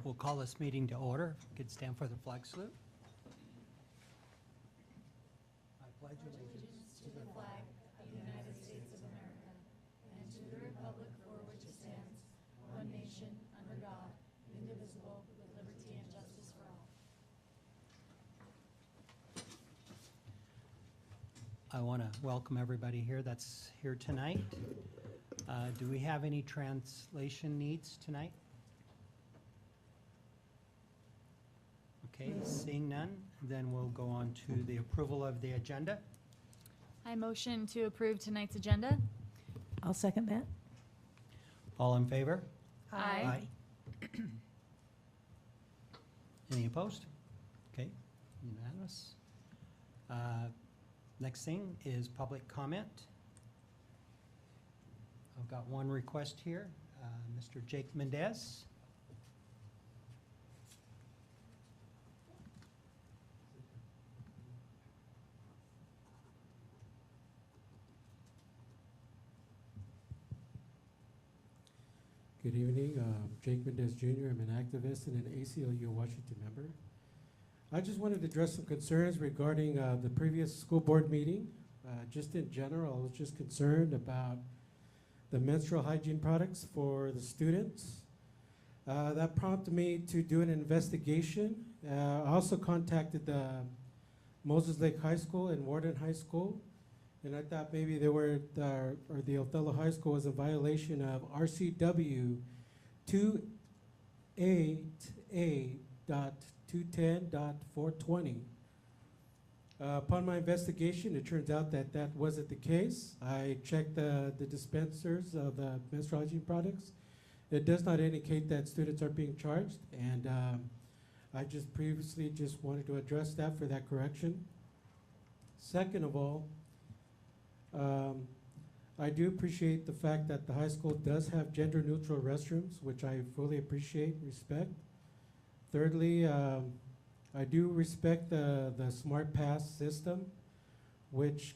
We'll call this meeting to order. If you could stand for the flag salute. I pledge allegiance to the flag of the United States of America and to the republic for which it stands, one nation, under God, indivisible, with liberty and justice for all. I want to welcome everybody here that's here tonight. Do we have any translation needs tonight? Okay, seeing none, then we'll go on to the approval of the agenda. I motion to approve tonight's agenda. I'll second that. All in favor? Aye. Any opposed? Okay, unanimous. Next thing is public comment. I've got one request here, Mr. Jake Mendez. Good evening, Jake Mendez Jr. I'm an activist and an ACLU Washington member. I just wanted to address some concerns regarding the previous school board meeting. Just in general, I was just concerned about the menstrual hygiene products for the students. That prompted me to do an investigation. I also contacted the Moses Lake High School and Warden High School, and I thought maybe they were, or the Othello High School was in violation of RCW 288.210.420. Upon my investigation, it turns out that that wasn't the case. I checked the dispensers of the menstrual hygiene products. It does not indicate that students are being charged, and I just previously just wanted to address that for that correction. Second of all, I do appreciate the fact that the high school does have gender-neutral restrooms, which I fully appreciate and respect. Thirdly, I do respect the Smart Pass system, which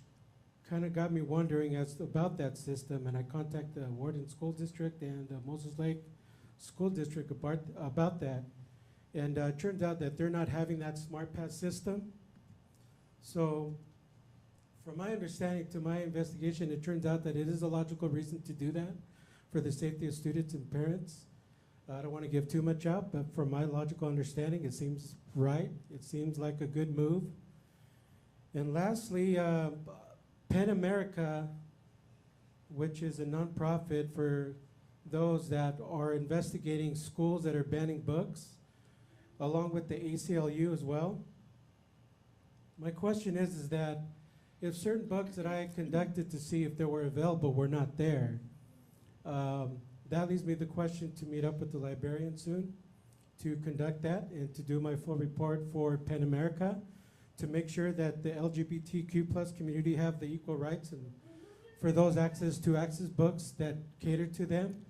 kind of got me wondering about that system, and I contacted the Warden School District and the Moses Lake School District about that. And it turns out that they're not having that Smart Pass system. So from my understanding to my investigation, it turns out that it is a logical reason to do that for the safety of students and parents. I don't want to give too much out, but from my logical understanding, it seems right. It seems like a good move. And lastly, PEN America, which is a nonprofit for those that are investigating schools that are banning books, along with the ACLU as well. My question is that if certain books that I conducted to see if they were available were not there, that leaves me the question to meet up with the librarian soon to conduct that and to do my full report for PEN America to make sure that the LGBTQ plus community have the equal rights and for those access books that cater to them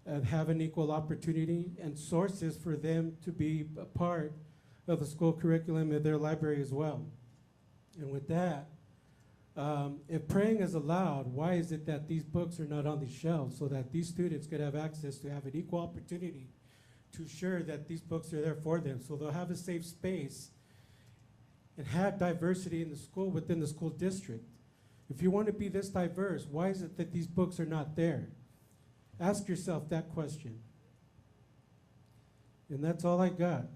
and have an equal opportunity and sources for them to be a part of the school curriculum in their library as well. And with that, if praying is allowed, why is it that these books are not on the shelves so that these students could have access to have an equal opportunity to ensure that these books are there for them so they'll have a safe space and have diversity in the school within the school district? If you want to be this diverse, why is it that these books are not there? Ask yourself that question. And that's all I got.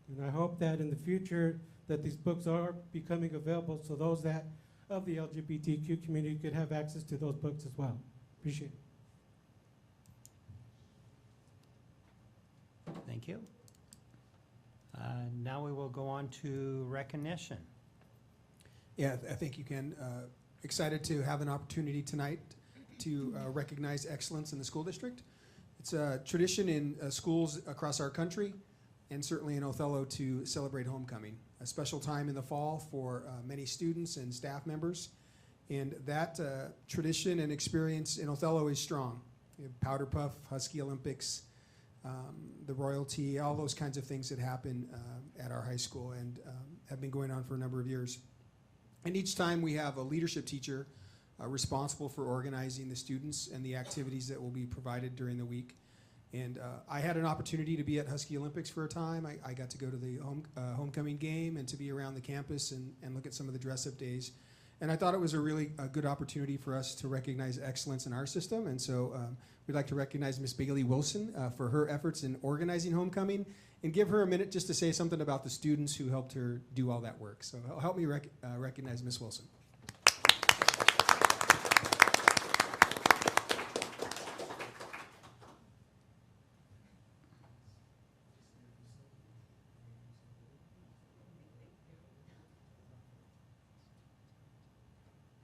And I hope that in the future that these books are becoming available so those that of the LGBTQ community could have access to those books as well. Appreciate it. Thank you. Now we will go on to recognition. Yeah, I think you can. Excited to have an opportunity tonight to recognize excellence in the school district. It's a tradition in schools across our country and certainly in Othello to celebrate homecoming, a special time in the fall for many students and staff members. And that tradition and experience in Othello is strong. We have Powder Puff, Husky Olympics, the royalty, all those kinds of things that happen at our high school and have been going on for a number of years. And each time we have a leadership teacher responsible for organizing the students and the activities that will be provided during the week. And I had an opportunity to be at Husky Olympics for a time. I got to go to the homecoming game and to be around the campus and look at some of the dress-up days. And I thought it was a really good opportunity for us to recognize excellence in our system. And so we'd like to recognize Ms. Bailey Wilson for her efforts in organizing homecoming, and give her a minute just to say something about the students who helped her do all that work. So help me recognize Ms. Wilson.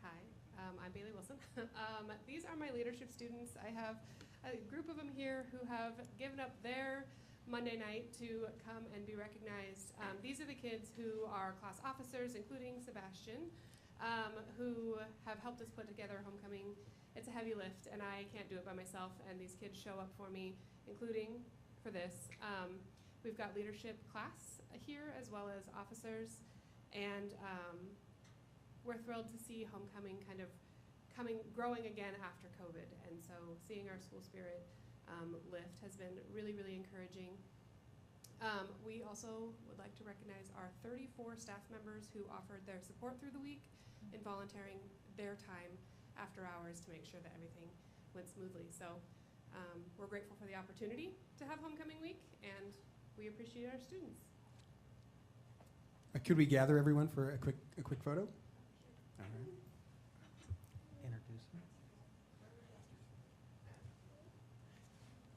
Hi, I'm Bailey Wilson. These are my leadership students. I have a group of them here who have given up their Monday night to come and be recognized. These are the kids who are class officers, including Sebastian, who have helped us put together homecoming. It's a heavy lift, and I can't do it by myself, and these kids show up for me, including for this. We've got leadership class here, as well as officers, and we're thrilled to see homecoming kind of growing again after COVID, and so seeing our school spirit lift has been really, really encouraging. We also would like to recognize our 34 staff members who offered their support through the week in volunteering their time after hours to make sure that everything went smoothly. So we're grateful for the opportunity to have homecoming week, and we appreciate our students. Could we gather everyone for a quick photo? All right.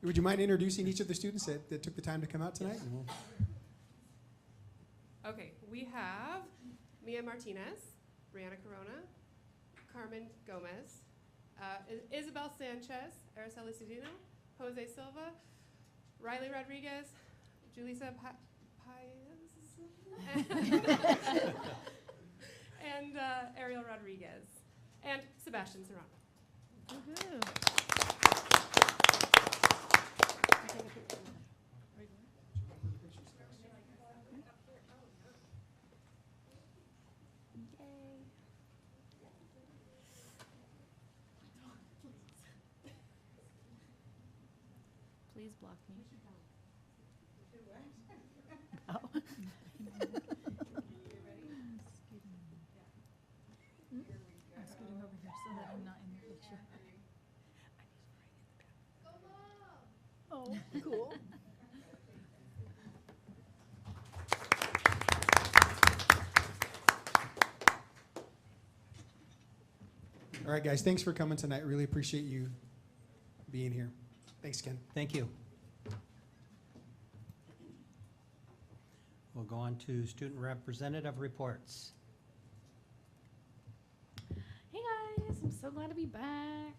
Would you mind introducing each of the students that took the time to come out tonight? Okay, we have Mia Martinez, Brianna Corona, Carmen Gomez, Isabel Sanchez, Araceli Cedino, Jose Silva, Riley Rodriguez, Julissa Paez, and Ariel Rodriguez, and Sebastian Serrano. Woohoo. Please block me. Oh. I'm scooting over here so that I'm not in the picture. Oh, cool. All right, guys, thanks for coming tonight. Really appreciate you being here. Thanks, Ken. Thank you. We'll go on to student representative reports. Hey guys, I'm so glad to be back.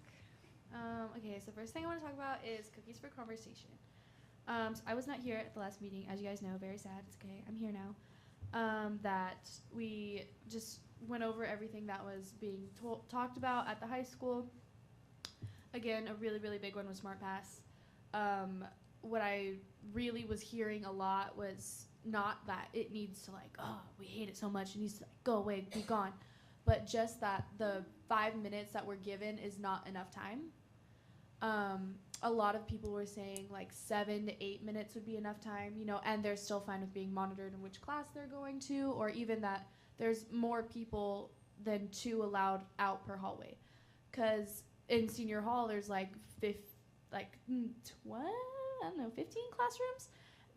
Okay, so first thing I want to talk about is Cookies for Conversation. So I was not here at the last meeting, as you guys know, very sad, it's okay, I'm here now. That we just went over everything that was being talked about at the high school. Again, a really, really big one was SmartPass. What I really was hearing a lot was not that it needs to we hate it so much, it needs to go away, be gone. But just that the 5 minutes that we're given is not enough time. A lot of people were saying 7 to 8 minutes would be enough time, and they're still fine with being monitored in which class they're going to, or even that there's more people than 2 allowed out per hallway. Because in senior hall, there's 15 classrooms,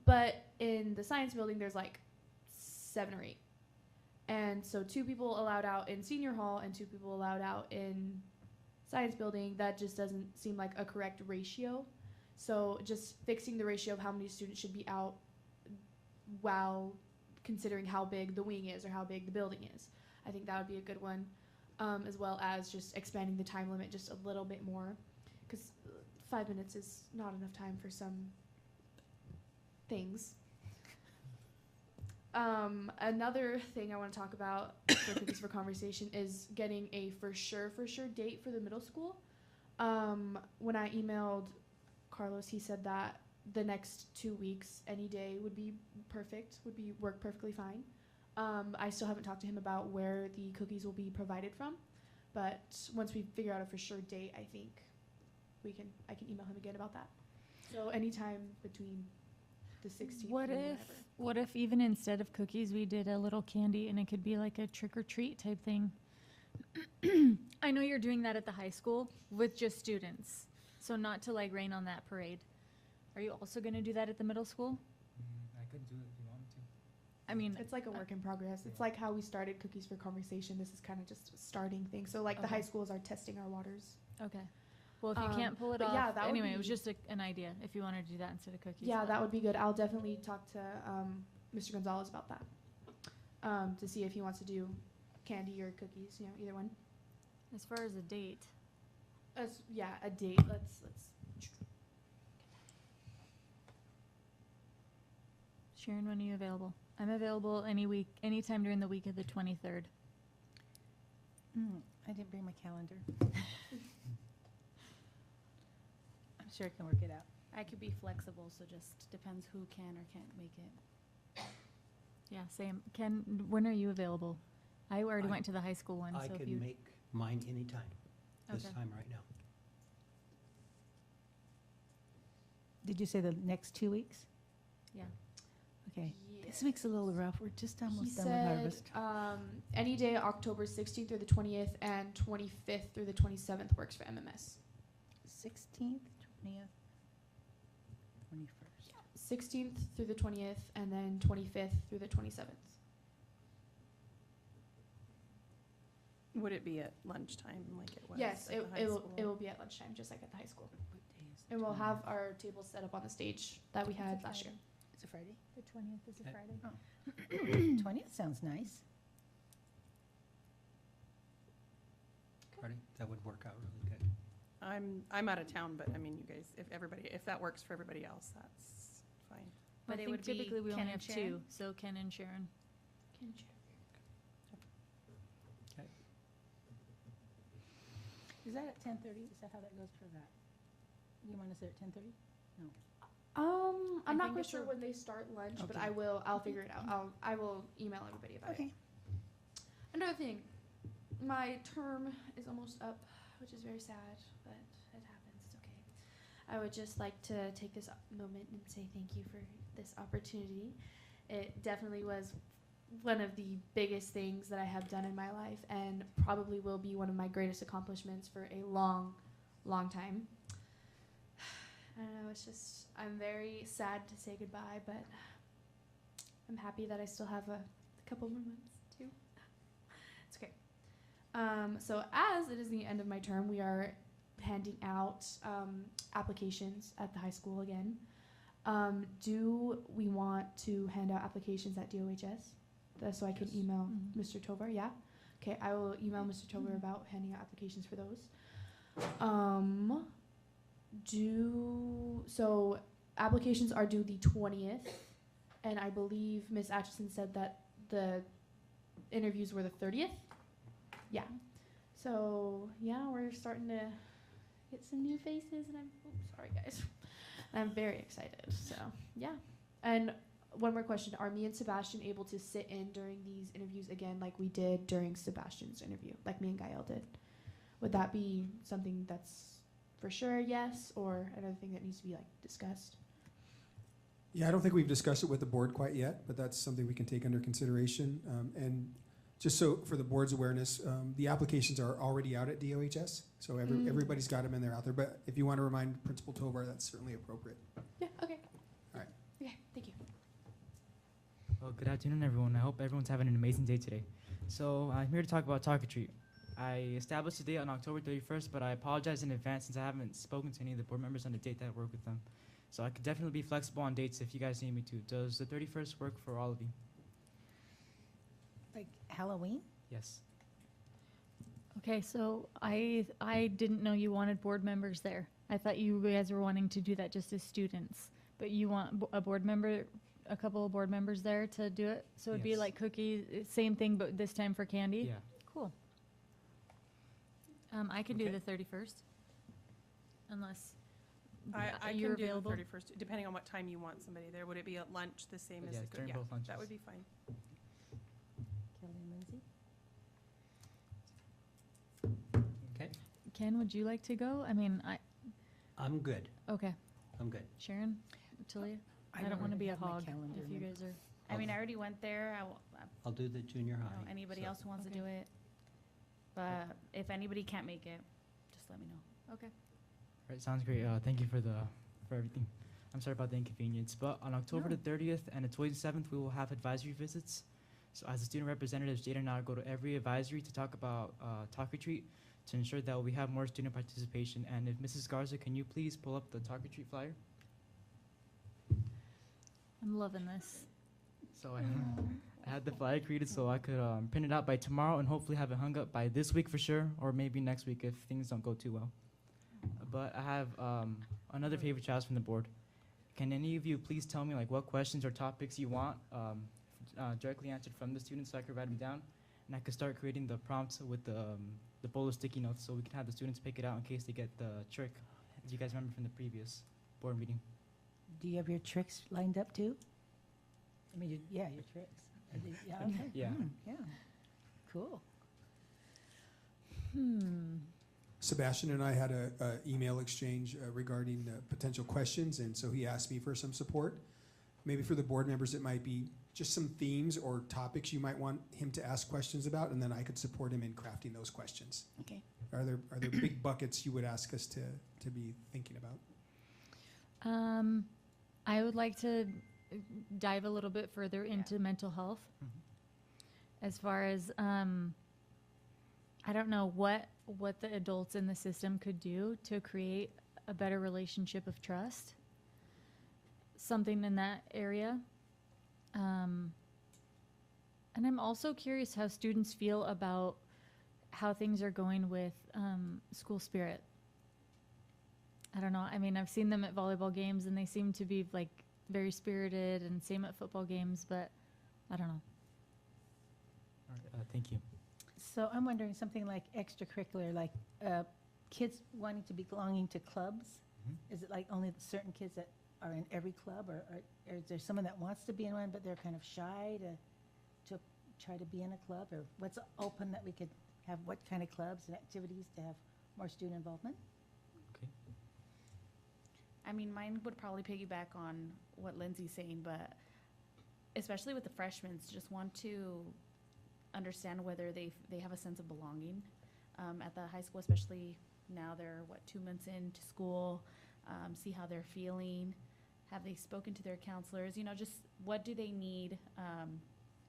but in the science building, there's 7 or 8. And so 2 people allowed out in senior hall and 2 people allowed out in science building, that just doesn't seem like a correct ratio. So just fixing the ratio of how many students should be out while considering how big the wing is or how big the building is. I think that would be a good one, as well as just expanding the time limit just a little bit more, because 5 minutes is not enough time for some things. Another thing I want to talk about for Cookies for Conversation is getting a for sure date for the middle school. When I emailed Carlos, he said that the next 2 weeks, any day would be perfect, work perfectly fine. I still haven't talked to him about where the cookies will be provided from, but once we figure out a for sure date, I think I can email him again about that. So anytime between the 16th What and if, whatever. what if even instead of cookies, we did a little candy and it could be like a trick or treat type thing? I know you're doing that at the high school with just students, so not to like rain on that parade. Are you also gonna do that at the middle school? I could do it if you want me to. I mean, It's like a work in progress. It's like how we started Cookies for Conversation. This is kind of just a starting thing. So like the Okay. high schools are testing our waters. okay. Well, if you can't pull it but off, yeah, that would anyway, it was be- just an idea if you wanted to do that instead of cookies. Yeah, but- that would be good. I'll definitely talk to Mr. Gonzalez about that to see if he wants to do candy or cookies. You know, either one. As far as a date, Yeah, a date. Let's. Sharon, when are you available? I'm available anytime during the week of the 23rd. I didn't bring my calendar. I'm sure I can work it out. I could be flexible, so just depends who can or can't make it. Yeah, same. Ken, when are you available? I already I- went to the high school one, I so if can you. make mine anytime, this Okay. time right now. Did you say the next 2 weeks? Yeah. Okay. This week's a little rough. We're just He almost done with said harvest. any day October 16th through the 20th and 25th through the 27th works for MMS. 16th, 20th, 21st. 16th through the 20th and then 25th through the 27th. Would it be at lunchtime like it was Yes, at it, the high it will school? it will be at lunchtime, just like at the high school. What day is the And we'll have 20th? our tables set up on the stage that we had last year. It's a Friday? The 20th is a Okay. Friday. 20th sounds nice. Ready? That would work out really good. I'm out of town, but I mean, you guys, if that works for everybody else, that's fine. But I it think would be typically we Ken only and have Sharon? two, so Ken and Sharon. Is that at 10:30? Is that how that goes for that? You want us there at 10:30? I'm I not think quite it's sure a- when they start lunch, but Okay. I'll figure it out. I will email everybody about it. Okay. Another thing, my term is almost up, which is very sad, but it happens. It's okay. I would just like to take this moment and say thank you for this opportunity. It definitely was one of the biggest things that I have done in my life, and probably will be one of my greatest accomplishments for a long, long time. I don't know. It's just I'm very sad to say goodbye, but I'm happy that I still have a couple more months too. It's okay. So as it is the end of my term, we are handing out applications at the high school again. Do we want to hand out applications at DOHS? So I can Yes. email Mhm. Mr. Tovar. Yeah. Okay. I will email Mr. Tovar about handing out applications for those. So applications are due the 20th, and I believe Ms. Atchison said that the interviews were the 30th. Yeah. So yeah, we're starting to get some new faces, and sorry guys, I'm very excited. So yeah, and one more question: are me and Sebastian able to sit in during these interviews again, like we did during Sebastian's interview, like me and Gael did? Would that be something that's for sure yes, or another thing that needs to be like discussed? Yeah, I don't think we've discussed it with the board quite yet, but that's something we can take under consideration. And just so for the board's awareness, the applications are already out at DOHS, so everybody's got them and they're out there. But if you want to remind Principal Tovar, that's certainly appropriate. Yeah. Okay. All right. Okay. Thank you. Well, good afternoon, everyone. I hope everyone's having an amazing day today. So I'm here to talk about Talk or Treat. I established a date on October 31st, but I apologize in advance since I haven't spoken to any of the board members on the date that I work with them. So I could definitely be flexible on dates if you guys need me to. Does the 31st work for all of you? Like Halloween? Yes. Okay, so I didn't know you wanted board members there. I thought you guys were wanting to do that just as students, but you want a board member, a couple of board members there to do it. So it'd be Yes. like cookies, same thing, but this time for candy. Yeah. Cool. I can do Okay. the 31st, unless I you're can do available. the 31st, depending on what time you want somebody there. Would it be at lunch the same as Yeah, the it's during both lunches. that would be fine. Kelly and Lindsay? Okay, Ken, would you like to go? I mean, I'm good. okay. I'm good. Sharon, Talia? I don't want to be a have my hog calendar if you in. guys are. I mean, I already went there. I'll do the junior I high. don't know anybody so- else who wants to do it. But if anybody can't make it, just let me know. Okay. Right, sounds great. Thank you for everything. I'm sorry about the inconvenience, but on October No. the 30th and the 27th, we will have advisory visits. So as a student representative, Jada and I go to every advisory to talk about Talk Retreat to ensure that we have more student participation. And if Mrs. Garza, can you please pull up the Talk Retreat flyer? I'm loving this. So I had the flyer created so I could print it out by tomorrow and hopefully have it hung up by this week for sure, or maybe next week if things don't go too well. But I have another favor to ask from the board. Can any of you please tell me like what questions or topics you want directly answered from the students so I could write them down, and I could start creating the prompts with the bowl of sticky notes so we can have the students pick it out in case they get the trick, as you guys remember from the previous board meeting. Do you have your tricks lined up too? I mean, yeah, your tricks. Are they- Yeah, okay. Yeah. Yeah, cool. Sebastian and I had a email exchange regarding potential questions, and so he asked me for some support. Maybe for the board members, it might be just some themes or topics you might want him to ask questions about, and then I could support him in crafting those questions. Okay. Are there big buckets you would ask us to be thinking about? I would like to dive a little bit further into mental health. As far as, I don't know what the adults in the system could do to create a better relationship of trust. Something in that area. And I'm also curious how students feel about how things are going with school spirit. I don't know. I mean, I've seen them at volleyball games and they seem to be like very spirited, and same at football games, but I don't know. All right, thank you. So I'm wondering something like extracurricular, like kids wanting to be belonging to clubs. Is it like only certain kids that are in every club, or is there someone that wants to be in one but they're kind of shy to try to be in a club? Or what's open that we could have, what kind of clubs and activities to have more student involvement? Okay. I mean, mine would probably piggyback on what Lindsay's saying, but especially with the freshmen, just want to understand whether they have a sense of belonging at the high school, especially now they're, 2 months into school, see how they're feeling. Have they spoken to their counselors? You know, just what do they need?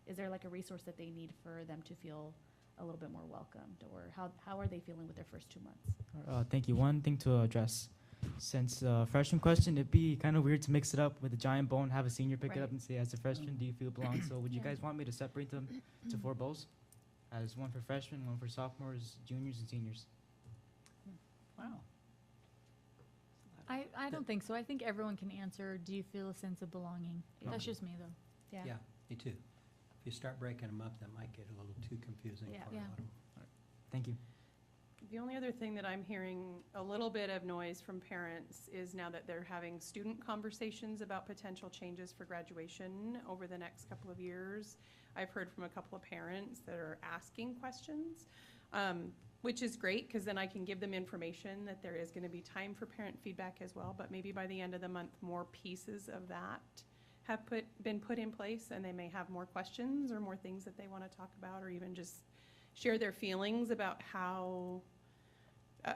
Is there like a resource that they need for them to feel a little bit more welcomed? Or how are they feeling with their first 2 months? Thank you. One thing to address. Since freshman question, it'd be kind of weird to mix it up with a giant bowl and have a senior pick it Right. up and say, as a freshman, do you feel belong? So would you Yeah. guys want me to separate them to 4 bowls? As one for freshmen, one for sophomores, juniors, and seniors? Wow. I don't think so. I think everyone can answer, do you feel a sense of belonging? Yeah. That's just me, though. Yeah, me too. If you start breaking them up, that might get a little too confusing Yeah. for a Yeah. lot of them. Thank you. The only other thing that I'm hearing a little bit of noise from parents is now that they're having student conversations about potential changes for graduation over the next couple of years. I've heard from a couple of parents that are asking questions, which is great because then I can give them information that there is going to be time for parent feedback as well. But maybe by the end of the month, more pieces of that have been put in place, and they may have more questions or more things that they want to talk about, or even just share their feelings about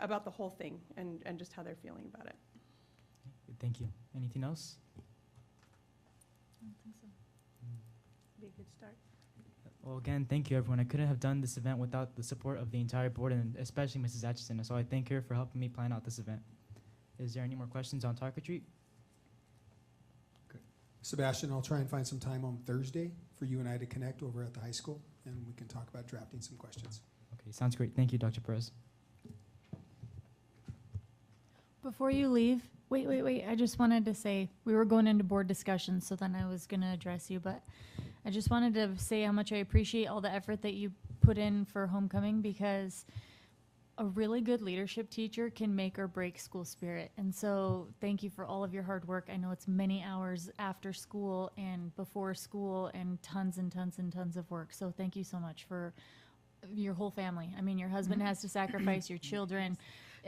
about the whole thing and just how they're feeling about it. Thank you. Anything else? I don't think so. Be a good start. Well, again, thank you, everyone. I couldn't have done this event without the support of the entire board and especially Mrs. Atchison. So I thank her for helping me plan out this event. Is there any more questions on Talk Retreat? Sebastian, I'll try and find some time on Thursday for you and I to connect over at the high school, and we can talk about drafting some questions. Okay, sounds great. Thank you, Dr. Perez. Before you leave, wait. I just wanted to say, we were going into board discussion, so then I was going to address you, but I just wanted to say how much I appreciate all the effort that you put in for homecoming, because a really good leadership teacher can make or break school spirit. And so thank you for all of your hard work. I know it's many hours after school and before school and tons and tons and tons of work. So thank you so much for your whole family. I mean, your husband has to sacrifice, your children.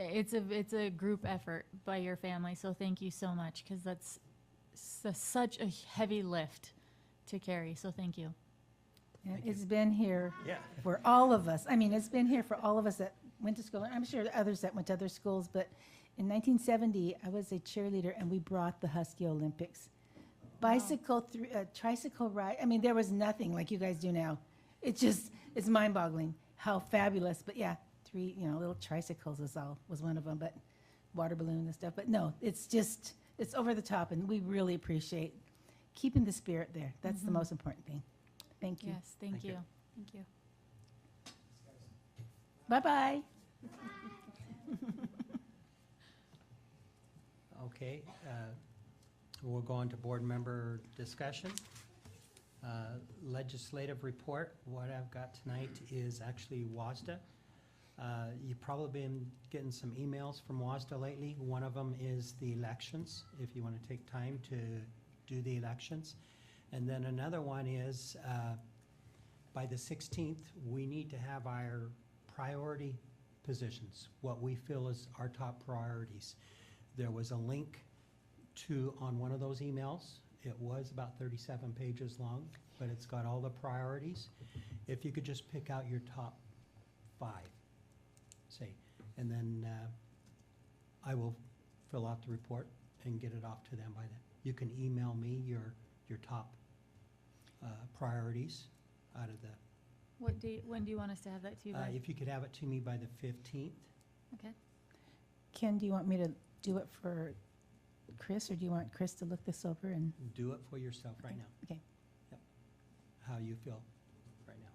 it's a group effort by your family, so thank you so much, because that's such a heavy lift to carry, so thank you. And Thank you. it's been here Yeah. for all of us. I mean, it's been here for all of us that went to school. I'm sure others that went to other schools, but in 1970, I was a cheerleader, and we brought the Husky Olympics. Tricycle ride. I mean, there was nothing like you guys do now. It's mind-boggling how fabulous. But yeah, 3, little tricycles was one of them, but water balloon and stuff. But no, it's over the top, and we really appreciate keeping the spirit there. That's the Mhm. most important thing. Thank you. Yes, thank Thank you. you. Thank you. Bye-bye. Okay, we'll go on to board member discussion. Legislative report, what I've got tonight is actually WASDA. You've probably been getting some emails from WASDA lately. One of them is the elections, if you want to take time to do the elections. And then another one is, by the 16th, we need to have our priority positions, what we feel is our top priorities. There was a link on one of those emails. It was about 37 pages long, but it's got all the priorities. If you could just pick out your top 5, say, and then I will fill out the report and get it off to them by then. You can email me your top priorities out of the, What date, when do you want us to have that to you by? if you could have it to me by the 15th. Okay. Ken, do you want me to do it for Chris, or do you want Chris to look this over and? Do it for yourself right now. Okay. Yep. How you feel right now.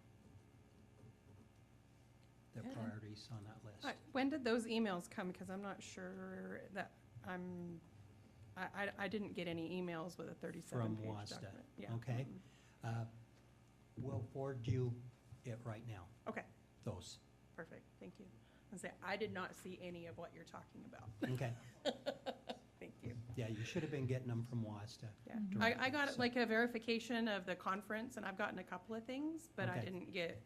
The Okay. priorities on that list. When did those emails come? Because I'm not sure that I didn't get any emails with a 37-page WASDA, document. Yeah. okay. Mm-mm. We'll forward you it right now, Okay, those. perfect, thank you. I did not see any of what you're talking about. Okay. Thank you. Yeah, you should have been getting them from WASDA. Yeah, Mhm. I got So- like a verification of the conference, and I've gotten a couple of things, but I Okay. didn't get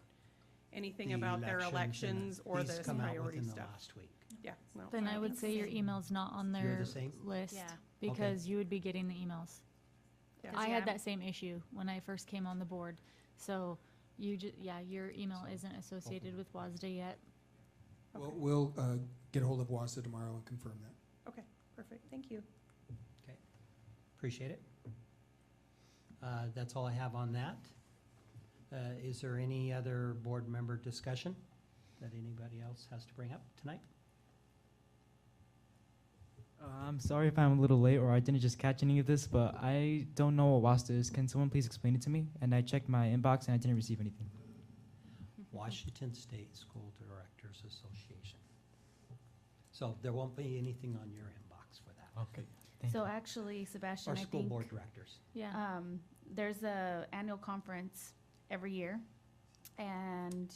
anything The about their elections and or these the come out priority within the stuff. last week. Yeah, no. Then I would it's say your the same. email's not on You're their the same? list, Yeah. because you would be getting the emails. Yeah. I Yeah. had that same issue when I first came on the board, so your email isn't associated with WASDA yet. Okay. We'll get a hold of WASDA tomorrow and confirm that. Okay, perfect, thank you. Appreciate it. That's all I have on that. Is there any other board member discussion that anybody else has to bring up tonight? I'm sorry if I'm a little late or I didn't just catch any of this, but I don't know what WASDA is. Can someone please explain it to me? And I checked my inbox and I didn't receive anything. Washington State School Directors Association. So there won't be anything on your inbox for that. Okay. Thank So you. actually, Sebastian, Or I school think board directors. Yeah. there's a annual conference every year, and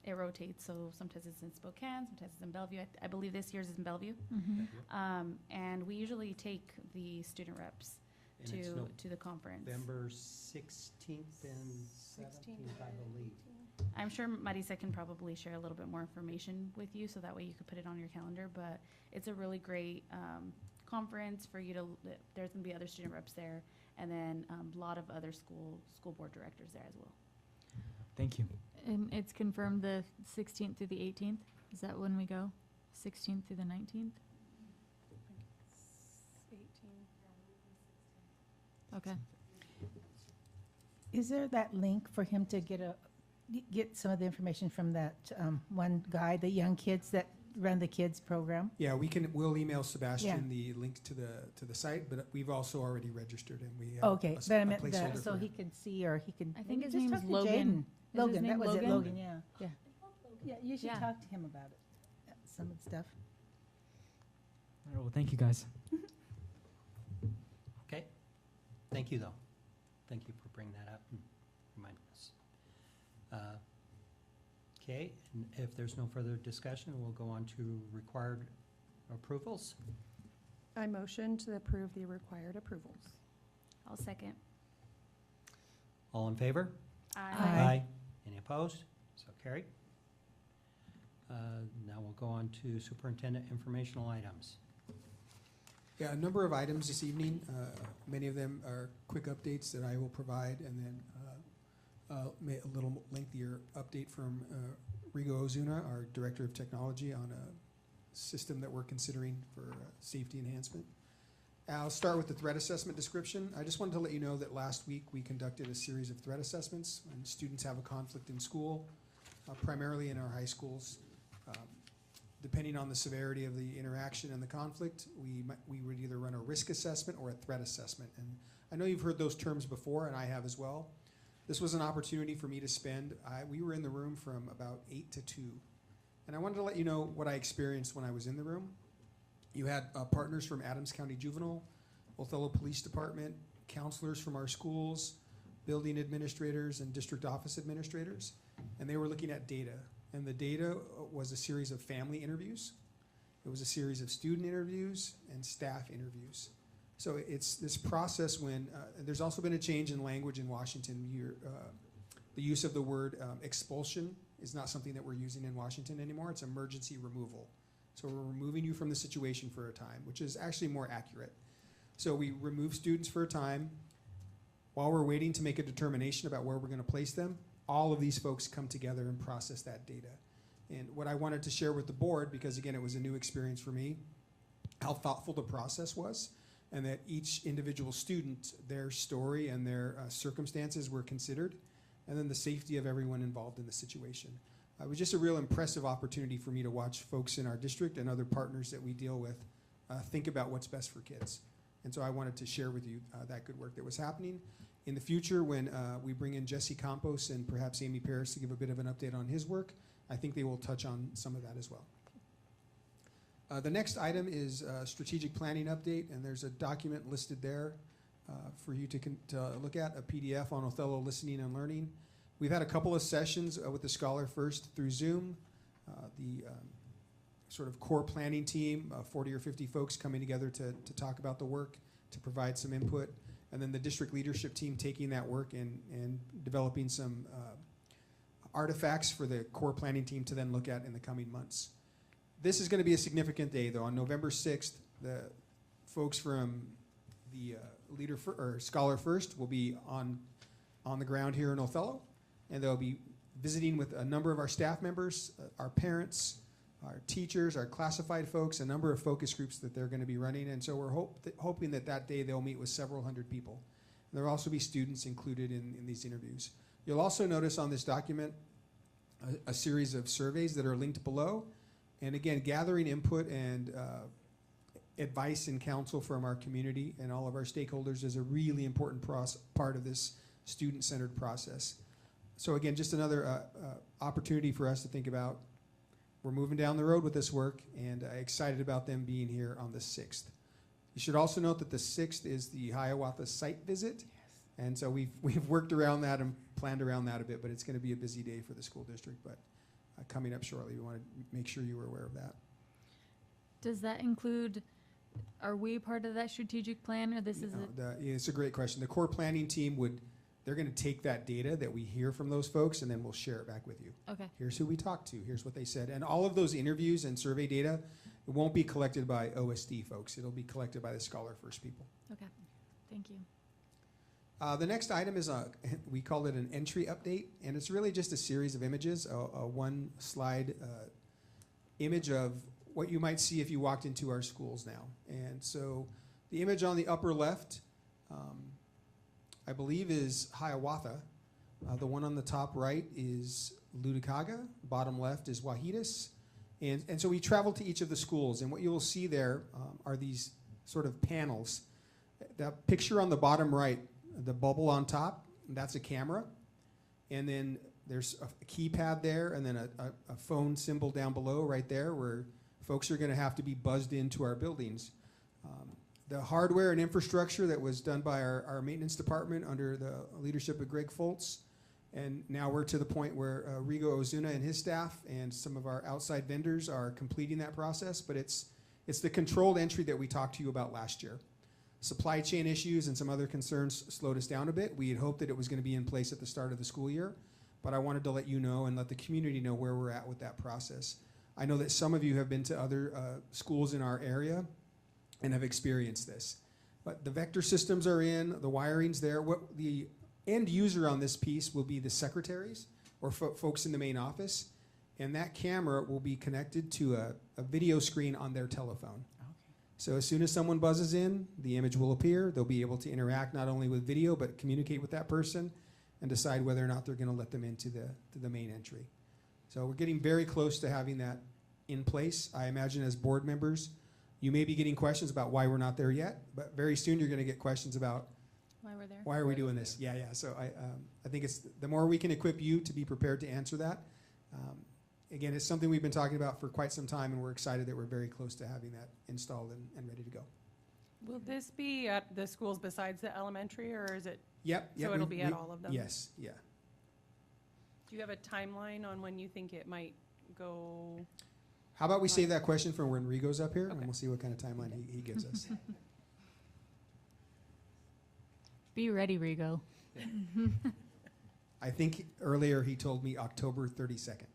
it rotates. So sometimes it's in Spokane, sometimes it's in Bellevue. I believe this year's is in Bellevue. Mhm. And we usually take the student reps And it's to the conference. November 16th and 17th, I believe. I'm sure Marisa can probably share a little bit more information with you, so that way you could put it on your calendar. But it's a really great conference for you to. There's gonna be other student reps there, and then a lot of other school board directors there as well. Thank you. And it's confirmed the 16th through the 18th? Is that when we go? 16th through the 19th? 18. Okay. Is there that link for him to get some of the information from that one guy, the young kids that run the kids program? Yeah, we'll email Sebastian the link to the site, but we've also already registered and we have Okay, a but I a meant placeholder that, so for he him. can see, or he can. I think maybe his just name talk is to Logan. Jaden. Is his Logan, name that was it, Logan? Logan, yeah, yeah. Yeah, you should Yeah. talk to him about it, some of the stuff. All right, well, thank you guys. Okay, thank you, though. Thank you for bringing that up and reminding us. Okay, and if there's no further discussion, we'll go on to required approvals. I motion to approve the required approvals. I'll second. All in favor? Aye. Any opposed? So carried. Now we'll go on to superintendent informational items. Yeah, a number of items this evening. Many of them are quick updates that I will provide, and then a little lengthier update from Rigo Ozuna, our Director of Technology, on a system that we're considering for safety enhancement. I'll start with the threat assessment description. I just wanted to let you know that last week we conducted a series of threat assessments when students have a conflict in school, primarily in our high schools. Depending on the severity of the interaction and the conflict, we would either run a risk assessment or a threat assessment. And I know you've heard those terms before, and I have as well. This was an opportunity for me to spend, we were in the room from about 8 to 2. And I wanted to let you know what I experienced when I was in the room. You had partners from Adams County Juvenile, Othello Police Department, counselors from our schools, building administrators, and district office administrators. And they were looking at data. And the data was a series of family interviews. It was a series of student interviews and staff interviews. So it's this process when, there's also been a change in language in Washington. The use of the word expulsion is not something that we're using in Washington anymore. It's emergency removal. So we're removing you from the situation for a time, which is actually more accurate. So we remove students for a time. While we're waiting to make a determination about where we're going to place them, all of these folks come together and process that data. And what I wanted to share with the board, because again, it was a new experience for me, how thoughtful the process was, and that each individual student, their story and their circumstances were considered, and then the safety of everyone involved in the situation. It was just a real impressive opportunity for me to watch folks in our district and other partners that we deal with think about what's best for kids. And so I wanted to share with you that good work that was happening. In the future, when we bring in Jesse Campos and perhaps Amy Paris to give a bit of an update on his work, I think they will touch on some of that as well. The next item is a strategic planning update, and there's a document listed there for you to look at, a PDF on Othello listening and learning. We've had a couple of sessions with the Scholar First through Zoom. The sort of core planning team, 40 or 50 folks coming together to talk about the work, to provide some input. And then the district leadership team taking that work and developing some artifacts for the core planning team to then look at in the coming months. This is going to be a significant day, though. On November 6th, the folks from the Scholar First will be on the ground here in Othello, and they'll be visiting with a number of our staff members, our parents, our teachers, our classified folks, a number of focus groups that they're going to be running. And so we're hoping that day they'll meet with several hundred people. And there will also be students included in these interviews. You'll also notice on this document a series of surveys that are linked below. And again, gathering input and advice and counsel from our community and all of our stakeholders is a really important part of this student-centered process. So again, just another opportunity for us to think about. We're moving down the road with this work, and excited about them being here on the 6th. You should also note that the 6th is the Hiawatha site visit, and so we've worked around that and planned around that a bit, but it's going to be a busy day for the school district, but coming up shortly. We want to make sure you were aware of that. Does that include, are we part of that strategic plan, or this is it? It's a great question. The core planning team they're going to take that data that we hear from those folks, and then we'll share it back with you. Okay. Here's who we talked to. Here's what they said. And all of those interviews and survey data, it won't be collected by OSD folks. It'll be collected by the Scholar First people. Okay. Thank you. The next item is we call it an entry update, and it's really just a series of images, a one-slide image of what you might see if you walked into our schools now. And so the image on the upper left, I believe, is Hiawatha. The one on the top right is Ludicaga. Bottom left is Wahitas. And so we traveled to each of the schools, and what you will see there are these sort of panels. That picture on the bottom right, the bubble on top, that's a camera. And then there's a keypad there, and then a phone symbol down below right there where folks are going to have to be buzzed into our buildings. The hardware and infrastructure that was done by our maintenance department under the leadership of Greg Foltz, and now we're to the point where Rigo Ozuna and his staff and some of our outside vendors are completing that process, but it's the controlled entry that we talked to you about last year. Supply chain issues and some other concerns slowed us down a bit. We had hoped that it was going to be in place at the start of the school year, but I wanted to let you know and let the community know where we're at with that process. I know that some of you have been to other schools in our area and have experienced this. But the vector systems are in, the wiring's there. What the end user on this piece will be the secretaries or folks in the main office, and that camera will be connected to a video screen on their telephone. So as soon as someone buzzes in, the image will appear. They'll be able to interact not only with video, but communicate with that person and decide whether or not they're going to let them into the main entry. So we're getting very close to having that in place. I imagine as board members, you may be getting questions about why we're not there yet, but very soon you're going to get questions about Why we're there? why are we doing this? Yeah. So I think it's the more we can equip you to be prepared to answer that. Again, it's something we've been talking about for quite some time, and we're excited that we're very close to having that installed and ready to go. Will this be at the schools besides the elementary, or is it, Yep. so it'll be at all of them? Yes. Yeah. Do you have a timeline on when you think it might go? How about we save that question for when Rigo's up here, and Okay. we'll see what kind of timeline he gives us. Be ready, Rigo. I think earlier he told me October 32nd.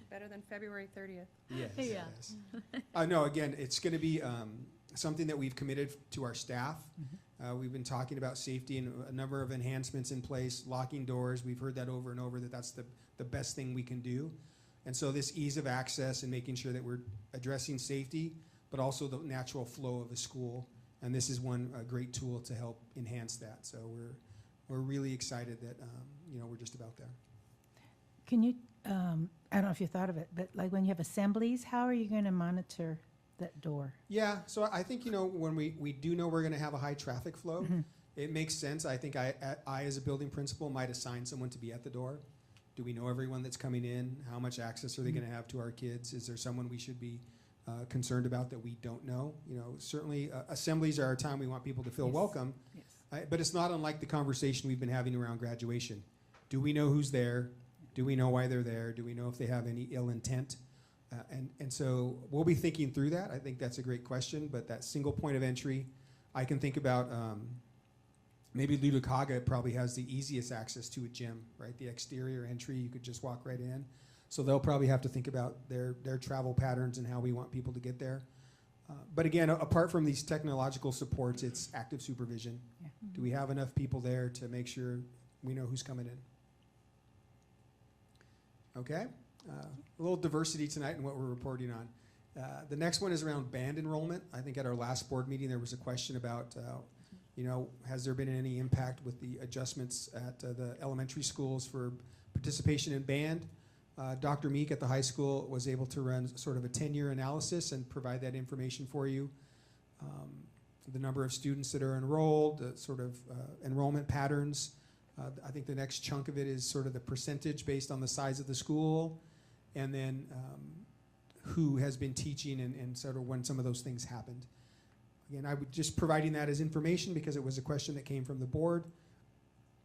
Better than February 30th. Yes. Yeah. Yes. No, again, it's going to be something that we've committed to our staff. We've been talking about safety and a number of enhancements in place, locking doors. We've heard that over and over, that that's the best thing we can do. And so this ease of access and making sure that we're addressing safety, but also the natural flow of a school. And this is one great tool to help enhance that. So we're really excited that we're just about there. Can you, I don't know if you thought of it, but like when you have assemblies, how are you going to monitor that door? Yeah, so I think, when we do know we're going to have a high traffic flow, it makes sense. I think I, as a building principal, might assign someone to be at the door. Do we know everyone that's coming in? How much access are they going to have to our kids? Is there someone we should be concerned about that we don't know? Certainly assemblies are a time we want people to feel Yes. welcome, Yes. but it's not unlike the conversation we've been having around graduation. Do we know who's there? Do we know why they're there? Do we know if they have any ill intent? And so we'll be thinking through that. I think that's a great question, but that single point of entry, I can think about maybe Ludokaga probably has the easiest access to a gym, right? The exterior entry, you could just walk right in. So they'll probably have to think about their travel patterns and how we want people to get there. But again, apart from these technological supports, it's active supervision. Yeah. Do we have enough people there to make sure we know who's coming in? Okay, a little diversity tonight in what we're reporting on. The next one is around band enrollment. I think at our last board meeting there was a question about, has there been any impact with the adjustments at the elementary schools for participation in band? Dr. Meek at the high school was able to run sort of a 10-year analysis and provide that information for you. The number of students that are enrolled, the sort of enrollment patterns. I think the next chunk of it is sort of the percentage based on the size of the school, and then who has been teaching and sort of when some of those things happened. Again, I would just providing that as information because it was a question that came from the board,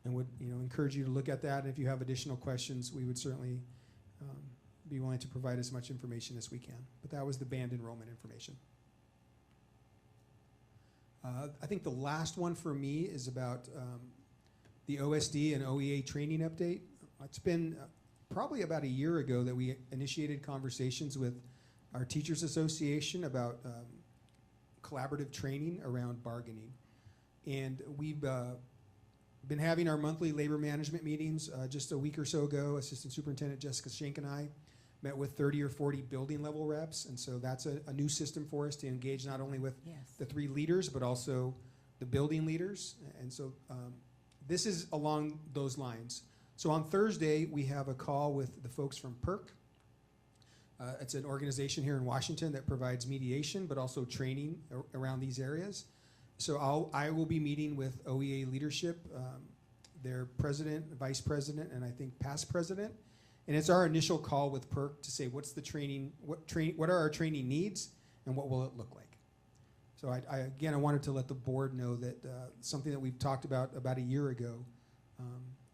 and would encourage you to look at that. And if you have additional questions, we would certainly be willing to provide as much information as we can. But that was the band enrollment information. I think the last one for me is about the OSD and OEA training update. It's been probably about a year ago that we initiated conversations with our Teachers Association about collaborative training around bargaining. And we've been having our monthly labor management meetings. Just a week or so ago, Assistant Superintendent Jessica Schenk and I met with 30 or 40 building level reps. And so that's a new system for us to engage not only with Yes. the 3 leaders, but also the building leaders. And so this is along those lines. So on Thursday, we have a call with the folks from PERC. It's an organization here in Washington that provides mediation, but also training around these areas. So I will be meeting with OEA leadership, their president, vice president, and I think past president. And it's our initial call with PERC to say what's the training, what are our training needs, and what will it look like. So I wanted to let the board know that something that we've talked about a year ago,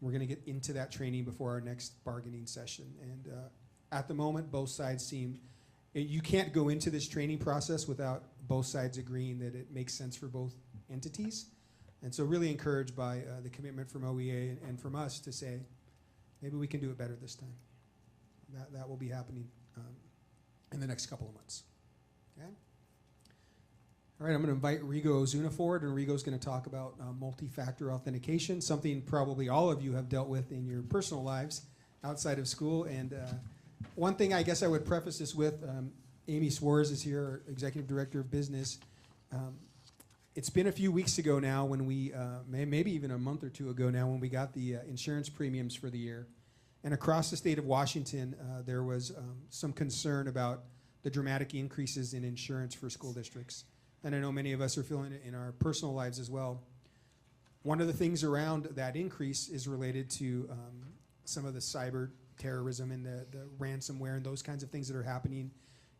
we're going to get into that training before our next bargaining session. And at the moment, both sides seem, you can't go into this training process without both sides agreeing that it makes sense for both entities. And so really encouraged by the commitment from OEA and from us to say, maybe we can do it better this time. That will be happening in the next couple of months. Okay? All right, I'm going to invite Rigo Ozuna forward, and Rigo's going to talk about multi-factor authentication, something probably all of you have dealt with in your personal lives outside of school. And one thing I guess I would preface this with, Amy Swarz is here, our Executive Director of Business. It's been a few weeks ago now when we, maybe even a month or two ago now, when we got the insurance premiums for the year. And across the state of Washington, there was some concern about the dramatic increases in insurance for school districts. And I know many of us are feeling it in our personal lives as well. One of the things around that increase is related to some of the cyber terrorism and the ransomware and those kinds of things that are happening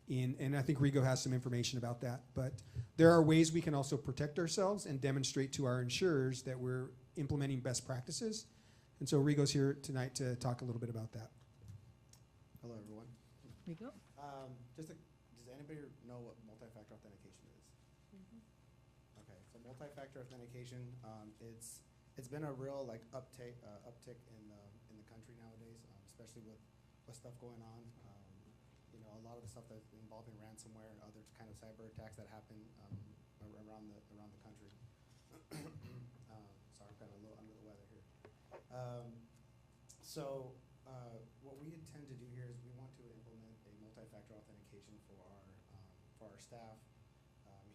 and I think Rigo has some information about that. But there are ways we can also protect ourselves and demonstrate to our insurers that we're implementing best practices. And so Rigo's here tonight to talk a little bit about that. Hello, everyone. Rigo? Does anybody know what multi-factor authentication is? Okay, so multi-factor authentication, it's been a real uptick in the country nowadays, especially with stuff going on. A lot of the stuff that's involving ransomware and other kind of cyber attacks that happen around the country. Sorry, I'm kind of a little under the weather here. What we intend to do here is we want to implement a multi-factor authentication for our staff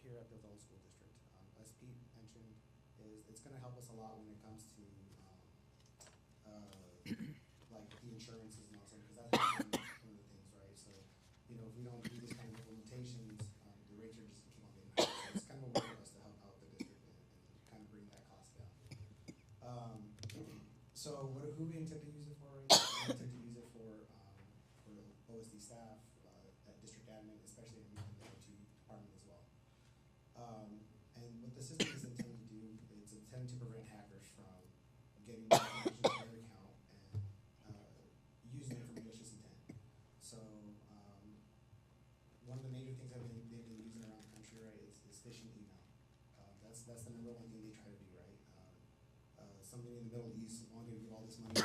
here at Bethel School District. As Pete mentioned, it's going to help us a lot when it comes to the insurances and all that, because that's one of the things, right? So, if we don't do this kind of implementations, the rates are just keep on getting higher. So it's kind of a way for us to help out the district and kind of bring that cost down. Who we intend to use it for? Right now? We intend to use it for OSD staff, at district admin, especially in the IT department as well. And what the system is intended to do, it's intended to prevent hackers from getting information to their account and using it for malicious intent. So one of the major things they've been using around the country, right, is phishing email. That's the number one thing they try to do, right? Somebody in the Middle East wanting to give all this money, and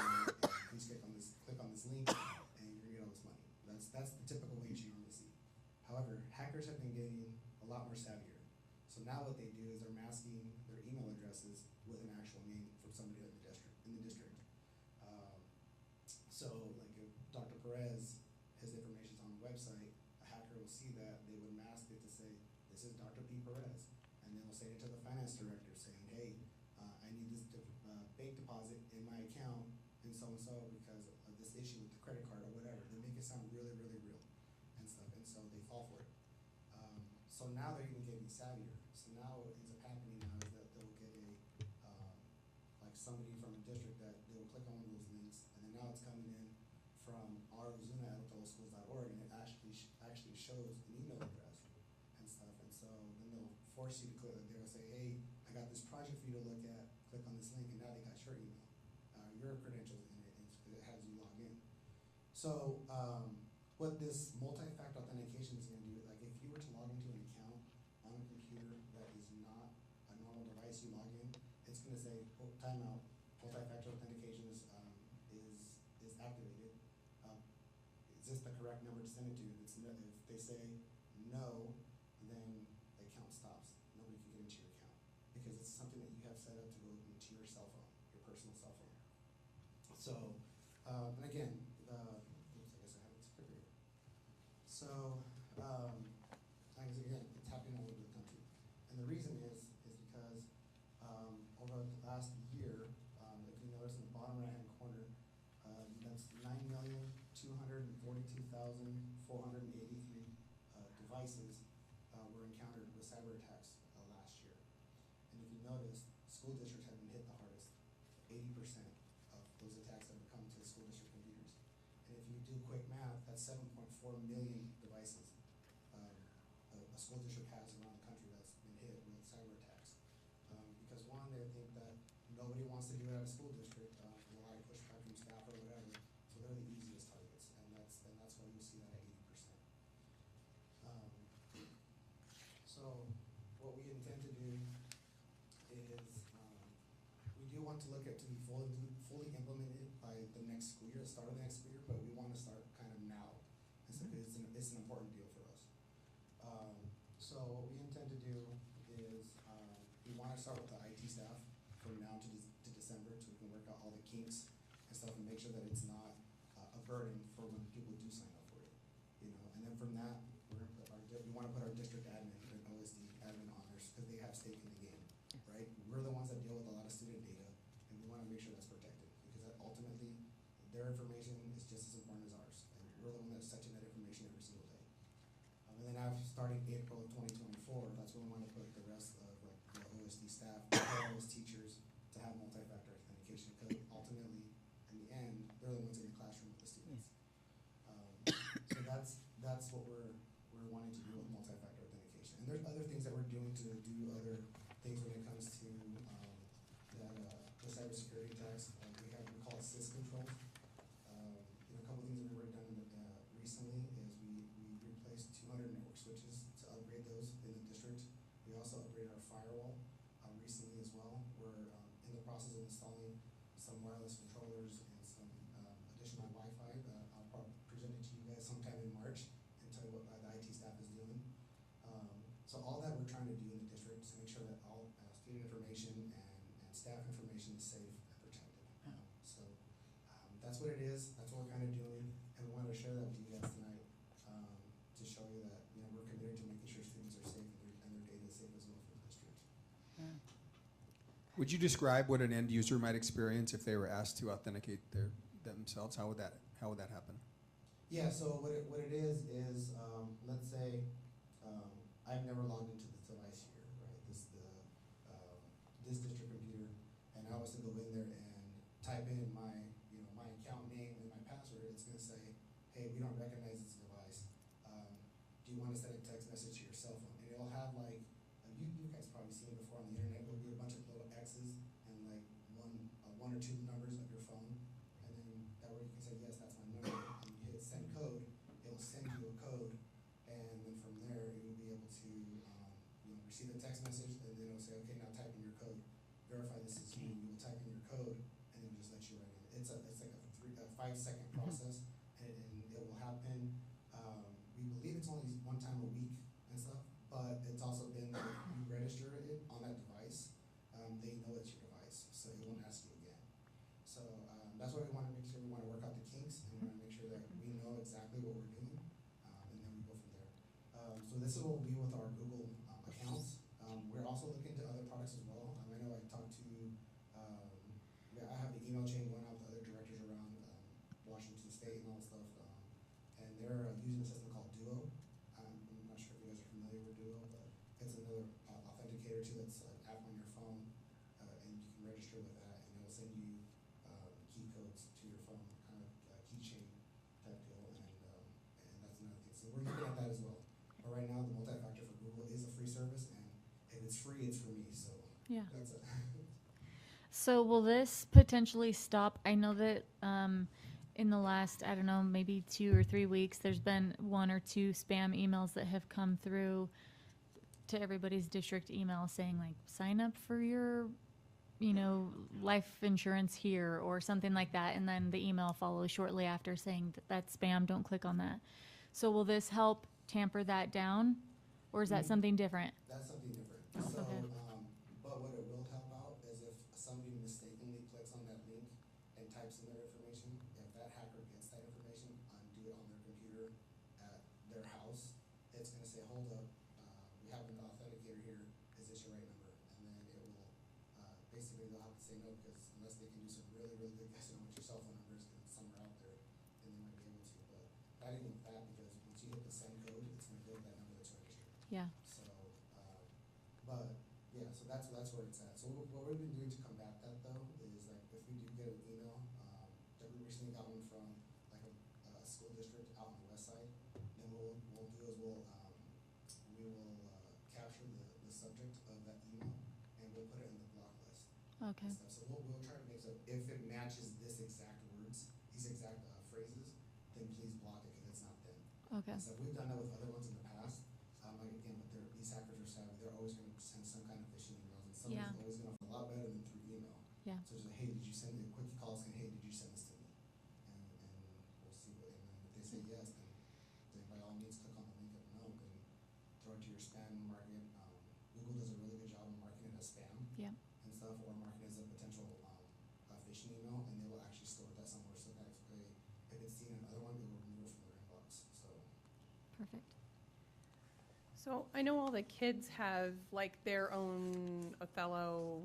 please click on this link, and you're gonna get all this money. That's the typical way you normally see. However, hackers have been getting a lot more savvier. So now what they do is they're masking their email addresses with an actual name from somebody in the district. If Dr. Perez, his information's on the website, a hacker will see that, they would mask it to say, this is Dr. P. Perez. And then they'll say it to the finance director saying, hey, I need this bank deposit in my account and so because of this issue with the credit card or whatever. They make it sound really, really real and stuff, and so they fall for it. So now they're even getting savvier. So now what ends up happening now is that they'll get somebody from a district that they will click on one of those links, and then now it's coming in from ozuna@bethelschools.org, and it actually shows an email address and stuff, and so then they'll force you to click. They'll say, hey, I got this project for you to look at. Click on this link, and now they got your email, your credentials in it, and it has you log in. So what this multi-factor authentication is going to do, if you were to log into an account on a computer that is not a normal device you log in, it's going to say, oh, timeout, multi-factor authentication is activated. Is this the correct number to send it to? If they say no, then the account stops. Nobody can get into your account because it's something that you have set up to go into your cell phone, your personal cell phone. So, and again, I guess I have it quicker here. So, again, it's happening all over the country. And the reason is because over the last year, if you notice in the bottom right-hand corner, that's 9,242,483 devices were encountered with cyber attacks last year. And if you notice, school districts have been hit the hardest. 80% of those attacks have come to school district computers. And if you do quick math, that's 7.4 million devices a school district has around the country that's been hit with cyber attacks. Because one, they think that nobody wants to do it at a school district, a lot of pushback from staff or whatever, so they're the easiest targets, and that's why you see that at 80%. So what we intend to do is we do want to look at to be fully implemented by the next school year, the start of the next year, but we want to start kind of now. And so it's an important deal for us. So what we intend to do is we want to start with the IT staff from now to December, so we can work out all the kinks and stuff and make sure that it's not a burden for when people do sign up for it. You know, and then from that, we're gonna put we want to put our district admin and OSD admin honors because they have stake in the game, right? We're the ones that deal with a lot of student data, and we want to make sure that's protected because ultimately their information is just as important as ours, and we're the one that's touching that information every single day. And then starting April of 2024, that's when we want to put the rest of like the OSD staff, as teachers, to have multi-factor authentication because ultimately, in the end, they're the ones in the classroom with the students. So that's what we're wanting to do with multi-factor authentication. And there's other things that we're doing to do other things when it comes to the cybersecurity attacks. We call it sys controls. A couple things that we've done recently is we replaced 200 network switches to upgrade those in the district. We also upgraded our firewall recently as well. We're in the process of installing some wireless controllers and some additional Wi-Fi. I'll probably present it to you guys sometime in March and tell you what the IT staff is doing. So all that we're trying to do in the district is to make sure that all student information and staff information is safe and protected. That's what it is. That's what we're kind of doing, and we wanted to share that with you guys tonight to show you that we're committed to making sure students are safe and their data is safe as well for the district. Would you describe what an end user might experience if they were asked to authenticate themselves? How would that happen? Yeah. So what it is let's say I've never logged into this device here, right? This district computer, and I was to go in there and type in my account name and my password. It's going to say, hey, we don't recognize this device. Do you want to send a text message to your cell phone? And it'll have like you guys probably seen it before on the internet. It'll be a bunch of little X's and like one or two numbers of your phone, and then that way you can say yes, that's my number. And you hit send code, it'll send you a code, and then from there it will be able to receive a text message, and then it'll say, okay, now type in your code, verify this is you. You will type in your code, and then just let you write it. It's like a 5-second process, and it will happen. We believe it's only one time a week and stuff, but it's also been that if you register it on that device, they know it's your device, so it won't ask you again. So that's why we want to make sure we want to work out the kinks, and we want to make sure that we know exactly what we're doing, and then we go from there. So this is what we'll be with our Google accounts. We're also looking to other products as well. I know I talked to, I have the email chain going out to other directors around Washington State and all that stuff, and they're using a system called Duo. I'm not sure if you guys are familiar with Duo, but it's another authenticator too. That's an app on your phone, and you can register with that, and it'll send you key codes to your phone, kind of keychain type deal, and that's another thing. So we're looking at that as well. But right now, the multi-factor for Google is a free service, and if it's free, it's for me. So Yeah. that's it. So will this potentially stop? I know that in the last, I don't know, maybe 2 or 3 weeks, there's been 1 or 2 spam emails that have come through to everybody's district email saying like, sign up for your, life insurance here or something like that. And then the email follows shortly after saying that's spam, don't click on that. So will this help tamper that down, or is that something different? That's something different. So, Okay. but what it will help out is if somebody mistakenly clicks on that link and types in their information, if that hacker gets that information and do it on their computer at their house, it's going to say, hold up, we have an authenticator here, is this your right number? And then it will, basically they'll have to say no, because unless they can do some really, really good guessing on what your cell phone number is, because it's somewhere out there, then they might be able to. But not even with that, because once you hit the send code, it's going to go to that number that's registered. Yeah. So, but yeah, so that's where it's at. So what we've been doing to combat that though is like if we do get an email, that we recently got one from like a school district out on the west side, then what we'll do is we will capture the subject of that email and we'll put it in the block list. Okay. And stuff. So we'll try to make so if it matches this exact words, these exact phrases, then please block it because it's not them. Okay. So we've done that with other ones in the past. Like again, but these hackers are savvy. They're always going to send some kind of phishing emails, and some Yeah. is always going to a lot better than through email. Yeah. So just like, hey, did you send me a quick call saying, hey, did you send this to me? And understand marketing. Google does a really good job of marketing it as spam. Yeah. And stuff, or marketing as a potential phishing email, and they will actually store that somewhere so that if it's seen another one, it will remove it from their inbox. So Perfect. So I know all the kids have like their own Othello,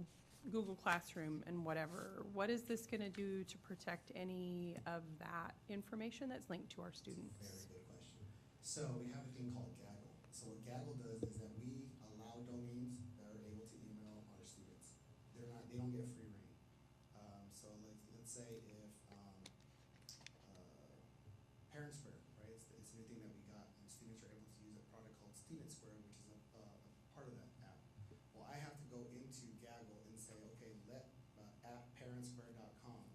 Google Classroom and whatever. What is this gonna do to protect any of that information that's linked to our students? very good question. So we have a thing called Gaggle. So what Gaggle does is that we allow domains that are able to email our students. They don't get free reign. So let's say if Parent Square, right? It's a new thing that we got, and students are able to use a product called Student Square, which is a part of that app. Well, I have to go into Gaggle and say, okay, let at parentsquare.com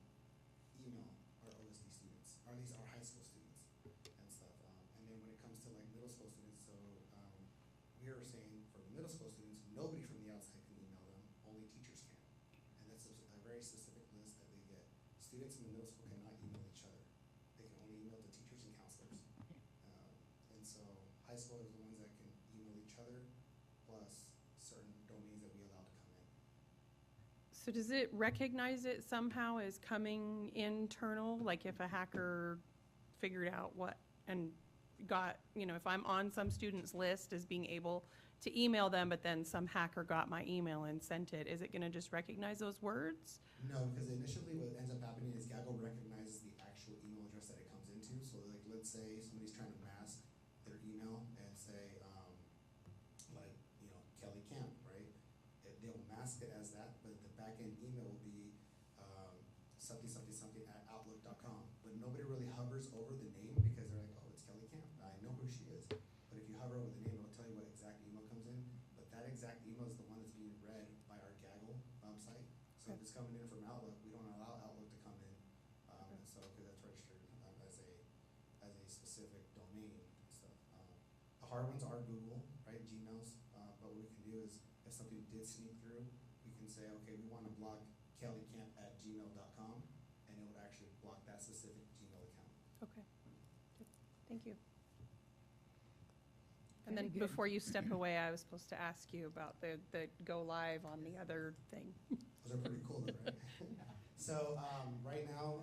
email our OSD students, or at least our high school students and stuff. And then when it comes to like middle school students, so we are saying for the middle school students, nobody from the outside can email them, only teachers can. And that's a very specific list that they get. Students in the middle school cannot email each other. They can only email the teachers and counselors. And so high school is the ones that can email each other, plus certain domains that we allow to come in. So does it recognize it somehow as coming internal? Like if a hacker figured out what and got, if I'm on some student's list as being able to email them, but then some hacker got my email and sent it, is it gonna just recognize those words? No, because initially what ends up happening is Gaggle recognizes the actual email address that it comes into. So like, let's say somebody's trying to mask their email and say, Kelly Camp, right? They'll mask it as that, but the back-end email will be something at outlook.com. But nobody really hovers over the name because they're like, oh, it's Kelly Camp. I know who she is. But if you hover over the name, it'll tell you what exact email comes in. But that exact email is the one that's being read by our Gaggle site. So if it's coming in from Outlook, we don't allow Outlook to come in. And so, because that's registered as a specific domain and stuff. The hard ones are Google, right? Gmails. But what we can do is, if something did sneak through, we can say, okay, we want to block kellycamp@gmail.com, and it would actually block that specific Gmail account. Okay, good. Thank you. And then Very good. before you step away, I was supposed to ask you about the go live on the other thing. Those are pretty cool, though, right? So right now,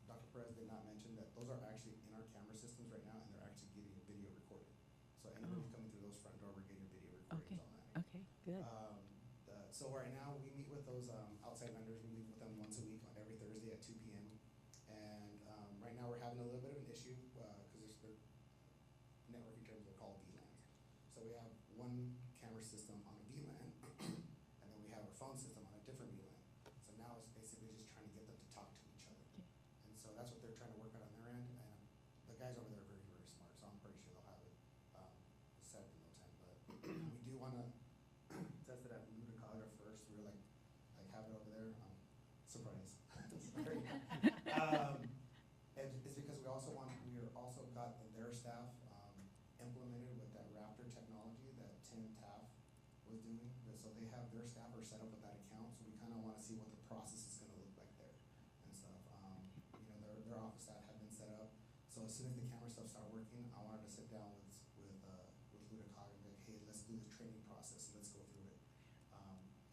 Dr. Perez did not mention that those are actually in our camera systems right now, and they're actually getting video recorded. So anybody coming through those front door, we're getting video recordings on that. Okay, good. So right now, we meet with those outside vendors. We meet with them once a week, on every Thursday at 2 p.m. And right now, we're having a little bit of an issue because their networking terms are called VLANs. So we have one camera system on a VLAN, and then we have our phone system on a different VLAN. So now it's basically just trying to get them to talk to each other. And so that's what they're trying to work out on their end. And the guys over there are very, very smart, so I'm pretty sure they'll have it set up in no time. But we do want to test it at Ludicata first. We were like have it over there. Surprise. Sorry. And it's because we also got their staff implemented with that Raptor technology that Tim Taff was doing. So they have their staff are set up with that account. So we kind of want to see what the process is going to look like there and stuff. Their office staff have been set up. So as soon as the camera stuff start working, I wanted to sit down with Ludicata and be like, hey, let's do the training process. Let's go through it.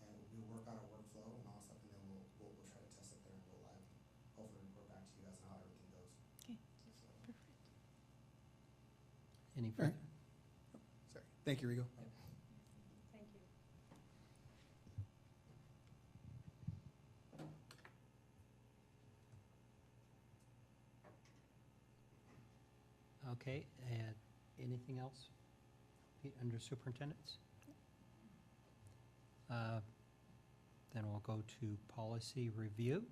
And we'll work out our workflow and all stuff, and then we'll try to test it there and go live. Hopefully report back to you guys on how everything goes. Okay. So, Any All right. further? Sorry. Thank you, Rigo. Thank you. Okay, and anything else Pete, under superintendents? Then we'll go to policy review.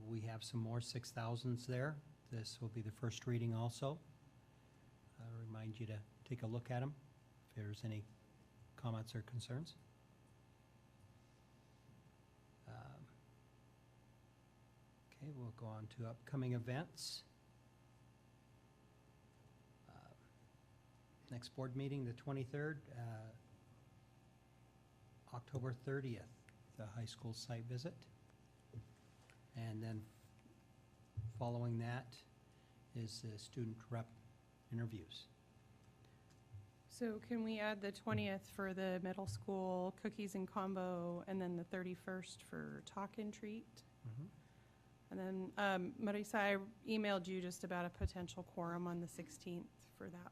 We have some more 6,000s there. This will be the first reading also. I remind you to take a look at them if there's any comments or concerns. Okay, we'll go on to upcoming events. Next board meeting, the 23rd, October 30th, the high school site visit. And then following that is the student rep interviews. So can we add the 20th for the middle school cookies and combo, and then the 31st for talk and treat? Mhm. And then, Marisa, I emailed you just about a potential quorum on the 16th for that.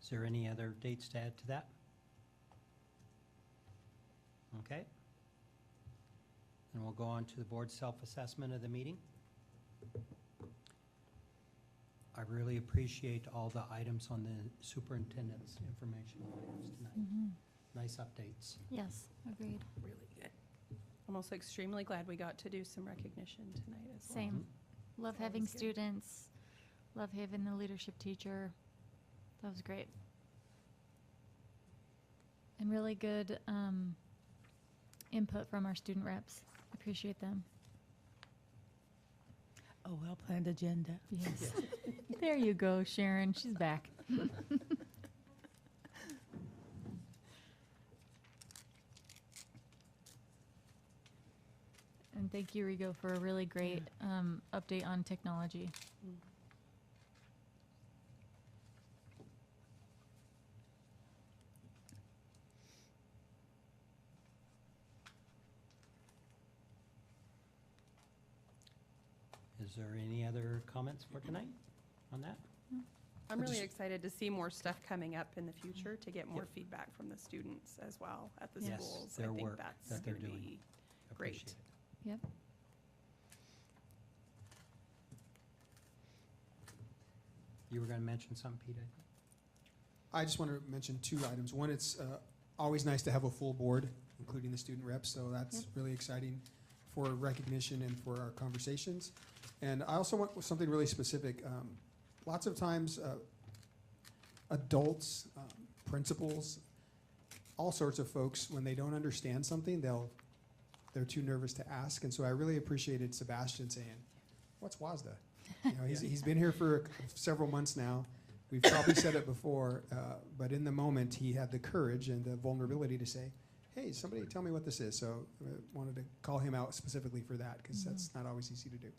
Is there any other dates to add to that? Okay. And we'll go on to the board self-assessment of the meeting. I really appreciate all the items on the superintendent's information items tonight. Mhm. Nice updates. Yes, agreed. Really good. I'm also extremely glad we got to do some recognition tonight as well. Same. Love It's having always good. students. Love having the leadership teacher. That was great. And really good input from our student reps. Appreciate them. A well-planned agenda. Yes. There you go, Sharon. She's back. And thank you, Rigo, for a really great update on technology. Is there any other comments for tonight on that? I'm really just- excited to see more stuff coming up in the future, to get more Yep. feedback from the students as well at the Yes. schools. Their I think work that's that they're gonna doing. be great. Appreciate it. Yep. You were going to mention something, Pete, I think? I just want to mention two items. One, it's always nice to have a full board, including the student reps, so that's really exciting for recognition and for our conversations. And I also want something really specific. Lots of times, adults, principals, all sorts of folks, when they don't understand something, they're too nervous to ask. And so I really appreciated Sebastian saying, "What's WASDA?" You know, he's been here for several months now. We've probably said it before, but in the moment, he had the courage and the vulnerability to say, "Hey, somebody tell me what this is." So I wanted to call him out specifically for that, because that's not always easy to do.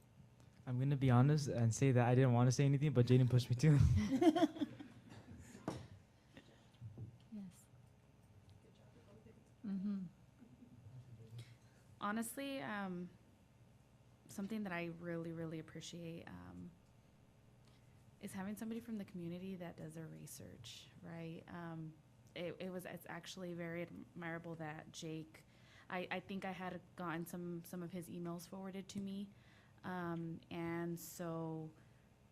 I'm going to be honest and say that I didn't want to say anything, but Jaden pushed me to. Yes. Mm-hmm. Honestly, something that I really, really appreciate is having somebody from the community that does their research, right? It's actually very admirable that Jake, I think I had gotten some of his emails forwarded to me. And so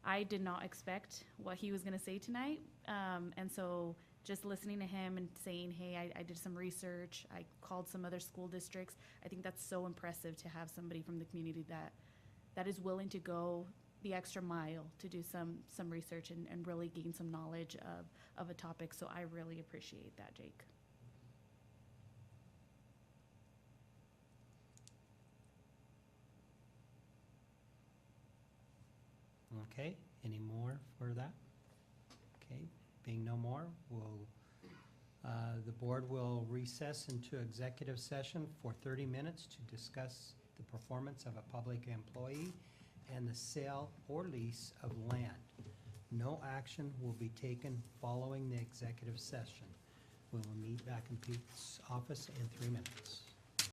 I did not expect what he was going to say tonight. And so just listening to him and saying, hey, I did some research, I called some other school districts. I think that's so impressive to have somebody from the community that is willing to go the extra mile to do some research and really gain some knowledge of a topic. So I really appreciate that, Jake. Okay, any more for that? Okay, being no more, the board will recess into executive session for 30 minutes to discuss the performance of a public employee and the sale or lease of land. No action will be taken following the executive session. We will meet back in Pete's office in 3 minutes.